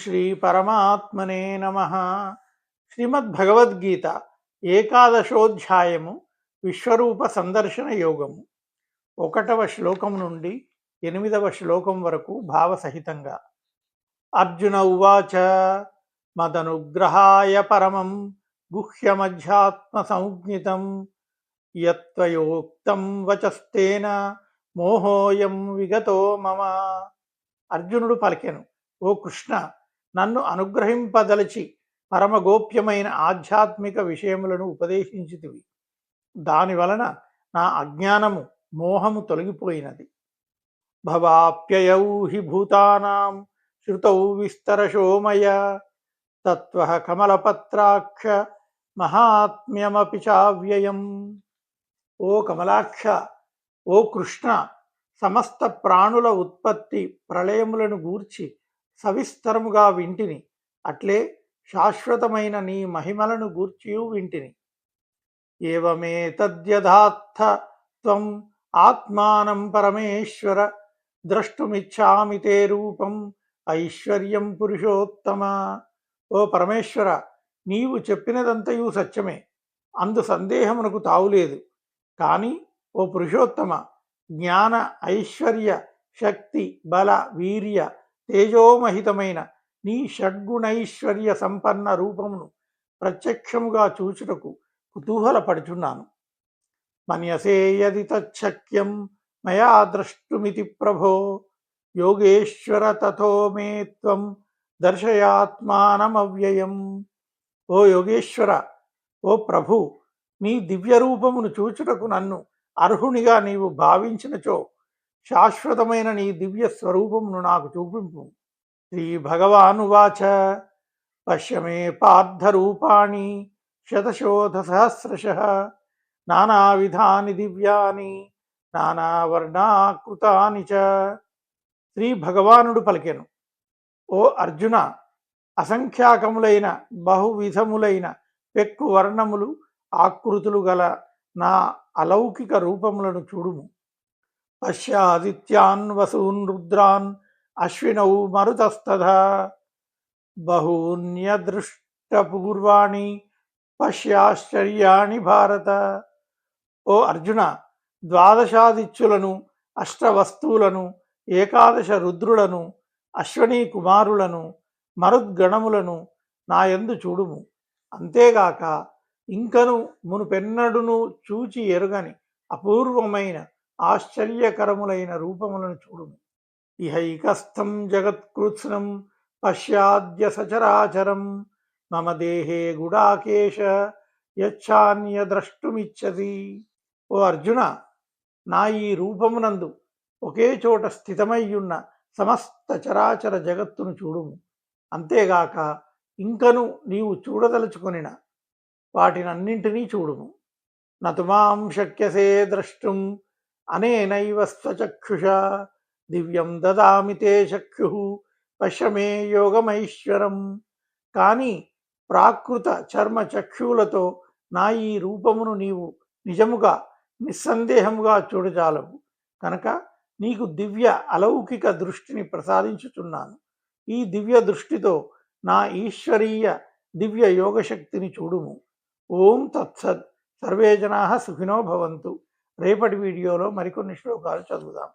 శ్రీ పరమాత్మనే నమ. శ్రీమద్భగవద్గీత ఏకాదశోధ్యాయము విశ్వరూప సందర్శన యోగము 1వ శ్లోకం నుండి 8వ శ్లోకం వరకు భావసహితంగా. అర్జున ఉవాచ మదనుగ్రహాయ పరమం గుహ్యమధ్యాత్మ సంజ్ఞితం యత్వయోక్తం వచస్తేన మోహోయం విగతో మమ. అర్జునుడు పలికెను, ఓ కృష్ణ, నన్ను అనుగ్రహింపదలచి పరమగోప్యమైన ఆధ్యాత్మిక విషయములను ఉపదేశించితివి. దానివలన నా అజ్ఞానము మోహము తొలగిపోయినది. భవాప్యయౌ హి భూతానాం శృతౌ విస్తరశో మయా తత్వః కమలపత్రాక్ష మహాత్మ్యమపి చావ్యయం. ఓ కమలాక్ష, ఓ కృష్ణ, సమస్త ప్రాణుల ఉత్పత్తి ప్రళయములను గూర్చి సవిస్తరముగా వింటిని, అట్లే శాశ్వతమైన నీ మహిమలను గూర్చియు వింటిని. ఏవమేతద్యథార్థ త్వం ఆత్మానం పరమేశ్వర ద్రష్టుమిచ్ఛామి తే రూపం ఐశ్వర్యం పురుషోత్తమ. ఓ పరమేశ్వర, నీవు చెప్పినదంతయు సత్యమే, అందు సందేహమునకు తావులేదు. కానీ ఓ పురుషోత్తమ, జ్ఞాన ఐశ్వర్య శక్తి బల వీర్య తేజోమహితమైన నీ షడ్గుణైశ్వర్య సంపన్న రూపమును ప్రత్యక్షముగా చూచుటకు కుతూహలపడుచున్నాను. మన్యసే యది తచ్చక్యం మయా ద్రష్టుమితి ప్రభో యోగేశ్వర తథో మే త్వం దర్శయాత్మానమవ్యయం. ఓ యోగేశ్వర, ఓ ప్రభు, నీ దివ్య రూపమును చూచుటకు నన్ను అర్హునిగా నీవు భావించినచో శాశ్వతమైన నీ దివ్య స్వరూపమును నాకు చూపింపు. శ్రీ భగవానువాచ పశ్య మే పార్థరూపాణి శతశోధ సహస్రశః నానావిధాని దివ్యాని నానావర్ణాకృతాని చ. శ్రీ భగవానుడు పలికెను, ఓ అర్జున, అసంఖ్యాకములైన బహువిధములైన పెక్కు వర్ణములు ఆకృతులు గల నా అలౌకిక రూపములను చూడుము. పశ్యాదిత్యాన్ వసూన్ రుద్రాన్ అశ్వినౌ మరుతస్తథా బహూన్యదృష్టపూర్వాణి పశ్యాశ్చర్యాణి భారత. ఓ అర్జున, ద్వాదశాదిత్యులను, అష్టవస్తువులను, ఏకాదశ రుద్రులను, అశ్వనీ కుమారులను, మరుద్గణములను నాయందు చూడుము. అంతేగాక ఇంకను మునుపెన్నడును చూచి ఎరుగని అపూర్వమైన ఆశ్చర్యకరములైన రూపములను చూడుము. ఇహైకస్థం జగత్కృత్స్నం పశ్యాద్య సచరాచరం మమ దేహే గుడాకేశ యచ్ఛాన్య ద్రష్టుమిచ్చతి. ఓ అర్జున, నా ఈ రూపమునందు ఒకే చోట స్థితమయ్యున్న సమస్త చరాచర జగత్తును చూడుము. అంతేగాక ఇంకను నీవు చూడదలుచుకొనిన వాటినన్నింటినీ చూడుము. నతుమాం శక్యసే ద్రష్టుం అనేనైవ స్వచక్షుషా దివ్యం దదామి తే చక్షుః పశ్య మే యోగమైశ్వరం. కానీ ప్రాకృత చర్మ చక్షువులతో నా ఈ రూపమును నీవు నిజముగా నిస్సందేహముగా చూడజాలవు. కనుక నీకు దివ్య అలౌకిక దృష్టిని ప్రసాదించుచున్నాను. ఈ దివ్య దృష్టితో నా ఈశ్వరీయ దివ్య యోగశక్తిని చూడుము. ఓం తత్సత్. సర్వే జనాః సుఖినో భవంతు. రేపటి వీడియోలో మరికొన్ని శ్లోకాలు చదువుదాం.